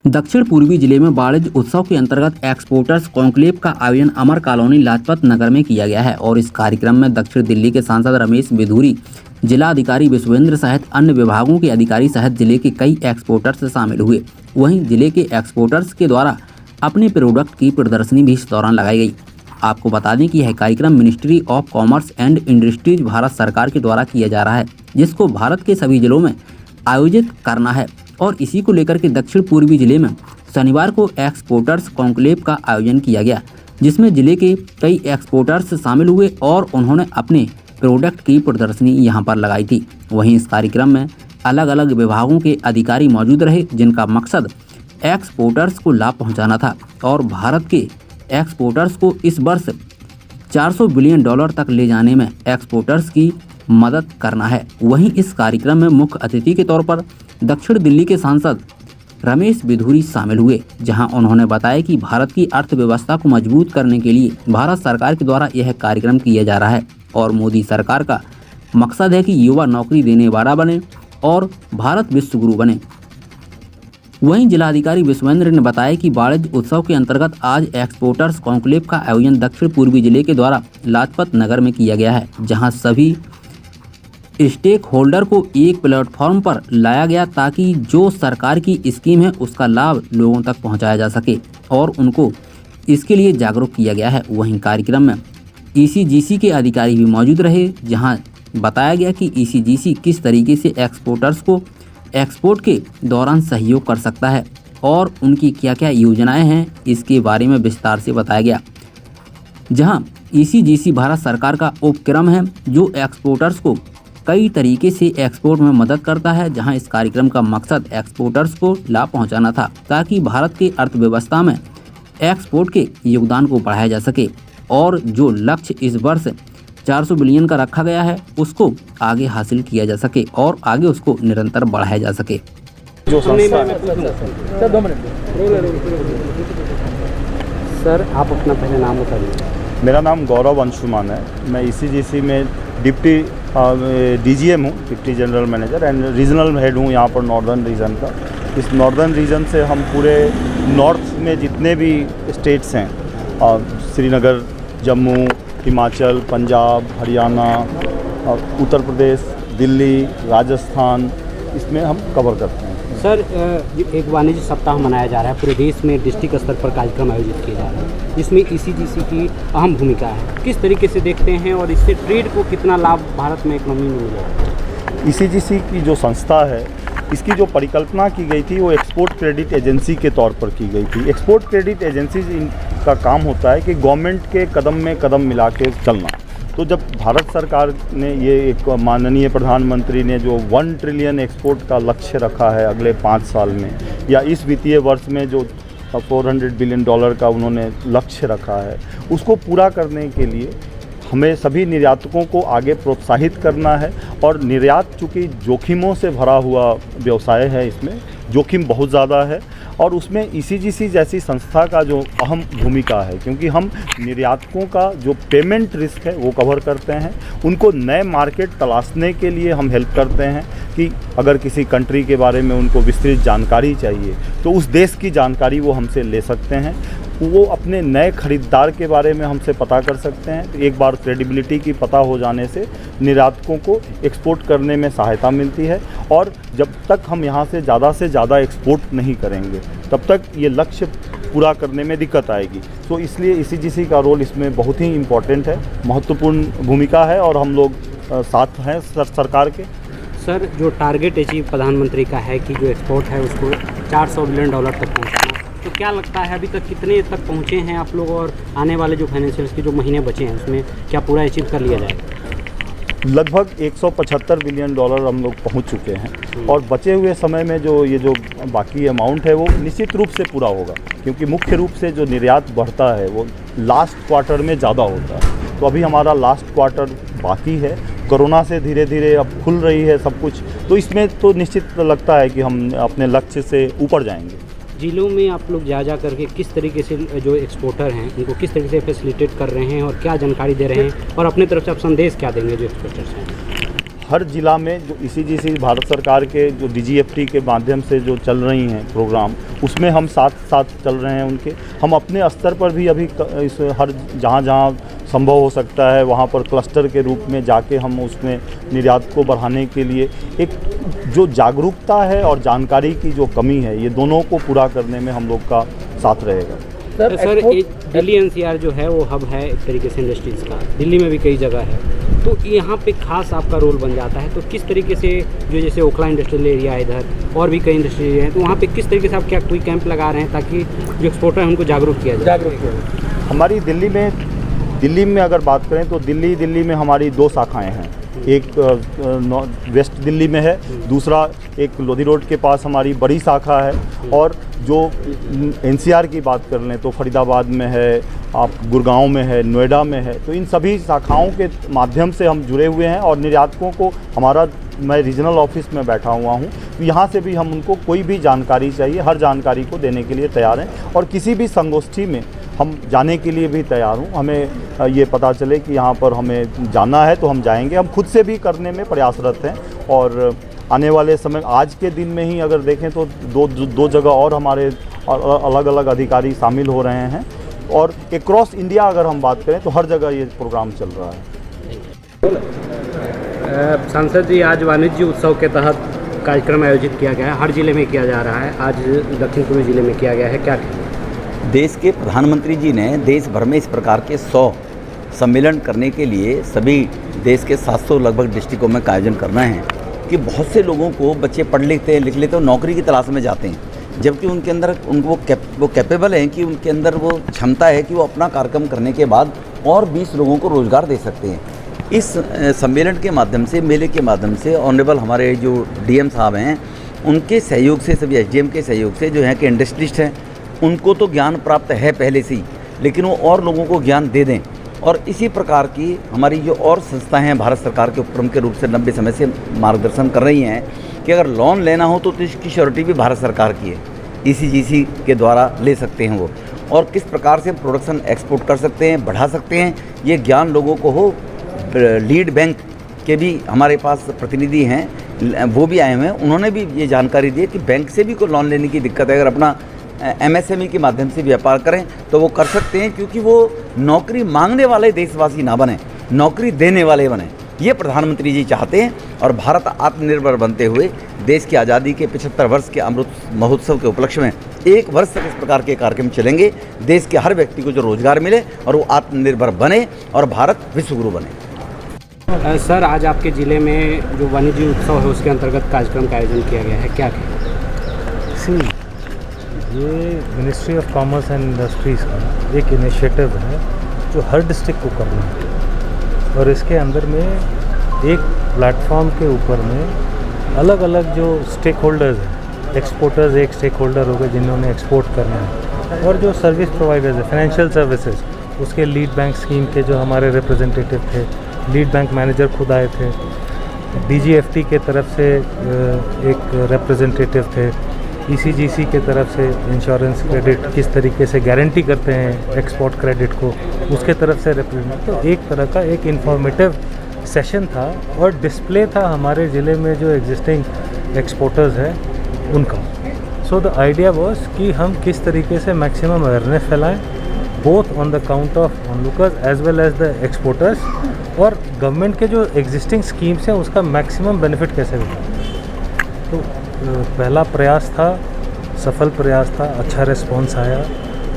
दक्षिण पूर्वी जिले में वाणिज्य उत्सव के अंतर्गत एक्सपोर्टर्स कॉन्क्लेव का आयोजन अमर कॉलोनी लाजपत नगर में किया गया है और इस कार्यक्रम में दक्षिण दिल्ली के सांसद रमेश बिधूरी, जिला अधिकारी विश्वेंद्र सहित अन्य विभागों के अधिकारी सहित जिले के कई एक्सपोर्टर्स शामिल हुए। वहीं जिले के एक्सपोर्टर्स के द्वारा अपने प्रोडक्ट की प्रदर्शनी भी इस दौरान लगाई गई। आपको बता दें कि यह कार्यक्रम ministry of commerce and industries Bharat सरकार के द्वारा किया जा रहा है, जिसको भारत के सभी जिलों में आयोजित करना है और इसी को लेकर के दक्षिण पूर्वी जिले में शनिवार को एक्सपोर्टर्स कॉन्क्लेव का आयोजन किया गया, जिसमें जिले के कई एक्सपोर्टर्स शामिल हुए और उन्होंने अपने प्रोडक्ट की प्रदर्शनी यहां पर लगाई थी। वहीं इस कार्यक्रम में अलग अलग विभागों के अधिकारी मौजूद रहे, जिनका मकसद एक्सपोर्टर्स को लाभ पहुंचाना था और भारत के एक्सपोर्टर्स को इस वर्ष $400 बिलियन तक ले जाने में एक्सपोर्टर्स की मदद करना है। वहीं इस कार्यक्रम में मुख्य अतिथि के तौर पर दक्षिण दिल्ली के सांसद रमेश बिधूरी शामिल हुए, जहां उन्होंने बताया कि भारत की अर्थव्यवस्था को मजबूत करने के लिए भारत सरकार के द्वारा यह कार्यक्रम किया जा रहा है और मोदी सरकार का मकसद है कि युवा नौकरी देने वाला बने और भारत विश्व गुरु बने। वहीं जिलाधिकारी विश्वेंद्र ने बताया कि वाणिज्य उत्सव के अंतर्गत आज एक्सपोर्टर्स कॉन्क्लेव का आयोजन दक्षिण पूर्वी जिले के द्वारा लाजपत नगर में किया गया है, जहां सभी स्टेक होल्डर को एक प्लेटफॉर्म पर लाया गया ताकि जो सरकार की स्कीम है उसका लाभ लोगों तक पहुंचाया जा सके और उनको इसके लिए जागरूक किया गया है। वहीं कार्यक्रम में ECGC के अधिकारी भी मौजूद रहे, जहां बताया गया कि ECGC किस तरीके से एक्सपोर्टर्स को एक्सपोर्ट के दौरान सहयोग कर सकता है और उनकी क्या क्या योजनाएं हैं, इसके बारे में विस्तार से बताया गया। जहां ECGC भारत सरकार का उपक्रम है जो एक्सपोर्टर्स को कई तरीके से एक्सपोर्ट में मदद करता है, जहां इस कार्यक्रम का मकसद एक्सपोर्टर्स को लाभ पहुंचाना था ताकि भारत की अर्थव्यवस्था में एक्सपोर्ट के योगदान को बढ़ाया जा सके और जो लक्ष्य इस वर्ष 400 बिलियन का रखा गया है उसको आगे हासिल किया जा सके और आगे उसको निरंतर बढ़ाया जा सके। जो संस्था सर, आप अपना पहले नाम बताइए। मेरा नाम गौरव अंशुमान है। मैं ECGC में डिप्टी DGM हूँ, deputy general manager and regional head हूँ यहाँ पर नॉर्दर्न रीजन का। इस नॉर्दर्न रीजन से हम पूरे नॉर्थ में जितने भी स्टेट्स हैं, श्रीनगर, जम्मू, हिमाचल, पंजाब, हरियाणा, उत्तर प्रदेश, दिल्ली, राजस्थान, इसमें हम कवर करते हैं। सर, एक वाणिज्य सप्ताह मनाया जा रहा है, पूरे देश में डिस्ट्रिक्ट स्तर पर कार्यक्रम आयोजित किए जा रहे हैं, जिसमें ECGC की अहम भूमिका है। किस तरीके से देखते हैं और इससे ट्रेड को कितना लाभ भारत में इकोनॉमी में मिलेगा? ECGC की जो संस्था है, इसकी जो परिकल्पना की गई थी वो एक्सपोर्ट क्रेडिट एजेंसी के तौर पर की गई थी। एक्सपोर्ट क्रेडिट एजेंसी का काम होता है कि गवर्नमेंट के कदम में कदम मिला के चलना। तो जब भारत सरकार ने ये एक माननीय प्रधानमंत्री ने जो 1 ट्रिलियन एक्सपोर्ट का लक्ष्य रखा है अगले 5 साल में, या इस वित्तीय वर्ष में जो $400 बिलियन का उन्होंने लक्ष्य रखा है, उसको पूरा करने के लिए हमें सभी निर्यातकों को आगे प्रोत्साहित करना है। और निर्यात चूँकि जोखिमों से भरा हुआ व्यवसाय है, इसमें जोखिम बहुत ज़्यादा है और उसमें ECGC जैसी संस्था का जो अहम भूमिका है, क्योंकि हम निर्यातकों का जो पेमेंट रिस्क है वो कवर करते हैं, उनको नए मार्केट तलाशने के लिए हम हेल्प करते हैं कि अगर किसी कंट्री के बारे में उनको विस्तृत जानकारी चाहिए तो उस देश की जानकारी वो हमसे ले सकते हैं। वो अपने नए खरीदार के बारे में हमसे पता कर सकते हैं। तो एक बार क्रेडिबिलिटी की पता हो जाने से निर्यातकों को एक्सपोर्ट करने में सहायता मिलती है और जब तक हम यहाँ से ज़्यादा एक्सपोर्ट नहीं करेंगे तब तक ये लक्ष्य पूरा करने में दिक्कत आएगी। तो इसलिए ECGC का रोल इसमें बहुत ही इम्पोर्टेंट है, महत्वपूर्ण भूमिका है और हम लोग साथ हैं सरकार के। सर, जो टारगेट अचीव प्रधानमंत्री का है कि जो एक्सपोर्ट है उसको $400 बिलियन तक पहुँचाना, तो क्या लगता है अभी तक कितने तक पहुँचे हैं आप लोग और आने वाले जो फाइनेंशियल के जो महीने बचे हैं उसमें क्या पूरा अचीव कर लिया जाएगा? लगभग $175 बिलियन हम लोग पहुंच चुके हैं और बचे हुए समय में जो बाकी अमाउंट है वो निश्चित रूप से पूरा होगा, क्योंकि मुख्य रूप से जो निर्यात बढ़ता है वो लास्ट क्वार्टर में ज़्यादा होता है। तो अभी हमारा लास्ट क्वार्टर बाकी है, कोरोना से धीरे धीरे अब खुल रही है सब कुछ, तो इसमें तो निश्चित लगता है कि हम अपने लक्ष्य से ऊपर जाएंगे। जिलों में आप लोग जा करके किस तरीके से जो एक्सपोर्टर हैं उनको किस तरीके से फैसिलिटेट कर रहे हैं और क्या जानकारी दे रहे हैं और अपने तरफ से आप संदेश क्या देंगे जो एक्सपोर्टर्स हैं? हर जिला में जो ECGC भारत सरकार के जो DGFT के माध्यम से जो चल रही हैं प्रोग्राम, उसमें हम साथ साथ चल रहे हैं उनके। हम अपने स्तर पर भी अभी इस हर जहाँ जहाँ संभव हो सकता है वहाँ पर क्लस्टर के रूप में जाके हम उसमें निर्यात को बढ़ाने के लिए एक जो जागरूकता है और जानकारी की जो कमी है, ये दोनों को पूरा करने में हम लोग का साथ रहेगा। सर दिल्ली NCR जो है वो हब है एक तरीके से इंडस्ट्रीज़ का, दिल्ली में भी कई जगह है, तो यहाँ पे खास आपका रोल बन जाता है। तो किस तरीके से जो जैसे ओखला इंडस्ट्रियल एरिया है इधर और भी कई इंडस्ट्री हैं, तो वहाँ पे किस तरीके से आप क्या कोई कैंप लगा रहे हैं ताकि जो एक्सपोर्टर हैं उनको जागरूक किया जाए? हमारी दिल्ली में अगर बात करें तो दिल्ली में हमारी 2 शाखाएं हैं। एक वेस्ट दिल्ली में है, दूसरा एक लोधी रोड के पास हमारी बड़ी शाखा है, और जो NCR की बात कर लें तो फरीदाबाद में है, आप गुड़गांव में है, नोएडा में है। तो इन सभी शाखाओं के माध्यम से हम जुड़े हुए हैं और निर्यातकों को मैं रीजनल ऑफिस में बैठा हुआ हूँ, तो यहाँ से भी हम उनको कोई भी जानकारी चाहिए, हर जानकारी को देने के लिए तैयार हैं। और किसी भी संगोष्ठी में हम जाने के लिए भी तैयार हूँ। हमें ये पता चले कि यहाँ पर हमें जाना है तो हम जाएंगे। हम खुद से भी करने में प्रयासरत हैं, और आने वाले समय आज के दिन में ही अगर देखें तो दो जगह और हमारे अलग अलग अधिकारी शामिल हो रहे हैं, और अक्रॉस इंडिया अगर हम बात करें तो हर जगह ये प्रोग्राम चल रहा है। सांसद जी, आज वाणिज्य उत्सव के तहत कार्यक्रम आयोजित किया गया है, हर जिले में किया जा रहा है, आज दक्षिण पूर्वी जिले में किया गया है, क्या देश के प्रधानमंत्री जी ने देश भर में इस प्रकार के 100 सम्मेलन करने के लिए सभी देश के 700 लगभग डिस्ट्रिक्टों में का आयोजन करना है कि बहुत से लोगों को बच्चे पढ़ लिख लेते हो नौकरी की तलाश में जाते हैं, जबकि उनके अंदर वो कैपेबल हैं कि उनके अंदर वो क्षमता है कि वो अपना कार्यक्रम करने के बाद और 20 लोगों को रोज़गार दे सकते हैं। इस सम्मेलन के माध्यम से, मेले के माध्यम से ऑनरेबल हमारे जो DM साहब हैं उनके सहयोग से, सभी SDM के सहयोग से जो है कि इंडस्ट्रिस्ट हैं उनको तो ज्ञान प्राप्त है पहले से ही, लेकिन वो और लोगों को ज्ञान दे दें। और इसी प्रकार की हमारी जो और संस्थाएं हैं भारत सरकार के उपक्रम के रूप से लंबे समय से मार्गदर्शन कर रही हैं कि अगर लोन लेना हो तो इसकी श्योरिटी भी भारत सरकार की है, ECGC के द्वारा ले सकते हैं वो, और किस प्रकार से प्रोडक्शन एक्सपोर्ट कर सकते हैं, बढ़ा सकते हैं, ये ज्ञान लोगों को हो। लीड बैंक के भी हमारे पास प्रतिनिधि हैं, वो भी आए हुए हैं, उन्होंने भी ये जानकारी दी है कि बैंक से भी कोई लोन लेने की दिक्कत है, अगर अपना MSME के माध्यम से व्यापार करें तो वो कर सकते हैं, क्योंकि वो नौकरी मांगने वाले देशवासी ना बने, नौकरी देने वाले बने, ये प्रधानमंत्री जी चाहते हैं। और भारत आत्मनिर्भर बनते हुए देश की आज़ादी के 75 वर्ष के अमृत महोत्सव के उपलक्ष्य में 1 वर्ष तक इस प्रकार के कार्यक्रम चलेंगे, देश के हर व्यक्ति को जो रोजगार मिले और वो आत्मनिर्भर बने और भारत विश्वगुरु बने। सर, आज आपके ज़िले में जो वाणिज्य उत्सव है उसके अंतर्गत कार्यक्रम का आयोजन किया गया है, क्या ये ministry of commerce and industries का एक इनिशिएटिव है जो हर डिस्ट्रिक्ट को करना है, और इसके अंदर में एक प्लेटफॉर्म के ऊपर में अलग अलग जो स्टेक होल्डर्स हैं, एक्सपोर्टर्स एक स्टेक होल्डर हो गए जिन्होंने एक्सपोर्ट करना है, और जो सर्विस प्रोवाइडर्स है फाइनेंशियल सर्विसेज, उसके लीड बैंक स्कीम के जो हमारे रिप्रेजेंटेटिव थे, लीड बैंक मैनेजर खुद आए थे, DGFT के तरफ से एक रिप्रेजेंटेटिव थे, ECGC के तरफ से इंश्योरेंस क्रेडिट किस तरीके से गारंटी करते हैं एक्सपोर्ट क्रेडिट को, उसके तरफ से रिप्रेजेंट, तो एक तरह का एक इन्फॉर्मेटिव सेशन था और डिस्प्ले था हमारे ज़िले में जो एग्जिस्टिंग एक्सपोर्टर्स हैं उनका। सो द आइडिया वाज कि हम किस तरीके से मैक्सिमम अवेयरनेस फैलाएं, both on the count of onlookers as well as the exporters, और गवर्नमेंट के जो एग्जिस्टिंग स्कीम्स हैं उसका मैक्सिमम बेनिफिट कैसे मिले। तो पहला प्रयास था, सफल प्रयास था, अच्छा रिस्पॉन्स आया,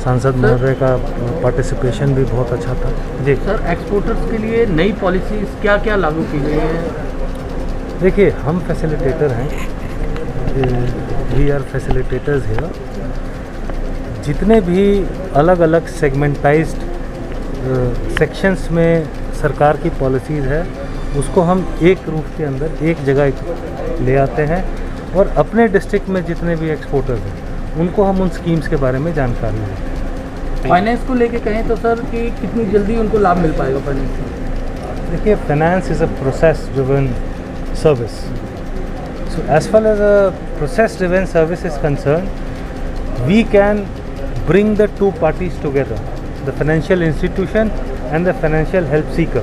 सांसद महोदय का पार्टिसिपेशन भी बहुत अच्छा था। जी सर, एक्सपोर्टर्स के लिए नई पॉलिसीज क्या क्या लागू की गई है? देखिए, हम फैसिलिटेटर हैं, वी आर फैसिलिटेटर्स हियर। जितने भी अलग अलग सेगमेंटाइज्ड सेक्शंस में सरकार की पॉलिसीज़ है उसको हम एक रूप के अंदर एक जगह ले आते हैं, और अपने डिस्ट्रिक्ट में जितने भी एक्सपोर्टर्स हैं उनको हम उन स्कीम्स के बारे में जानकारी दें। फाइनेंस को लेके कहें तो सर कि कितनी जल्दी उनको लाभ मिल पाएगा फाइनेंस? देखिए, finance is a process driven service, so as far as a process driven service is concern, we can bring the two parties together, the financial institution and the financial help seeker.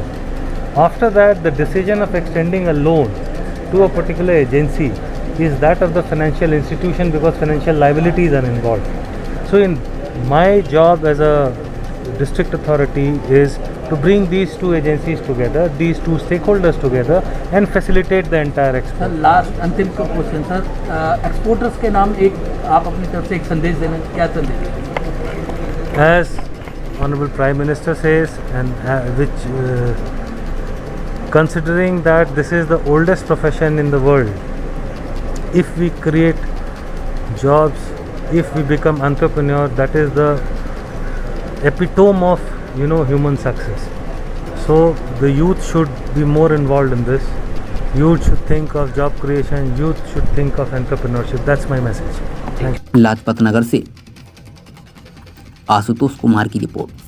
After that, the decision of extending a loan to a particular agency is that of the financial institution because financial liabilities are involved. So in my job as a district authority is to bring these two agencies together, these two stakeholders together and facilitate the entire export. Sir last अंतिम question sir, exporters के नाम एक आप अपनी तरफ से एक संदेश देना, क्या संदेश? As Honorable Prime Minister says, and considering that this is the oldest profession in the world, if we create jobs, if we become entrepreneur, that is the epitome of human success. So the youth should be more involved in this. Youth should think of job creation. Youth should think of entrepreneurship. That's my message. Thank you. Lajpat Nagar से आशुतोष कुमार की report.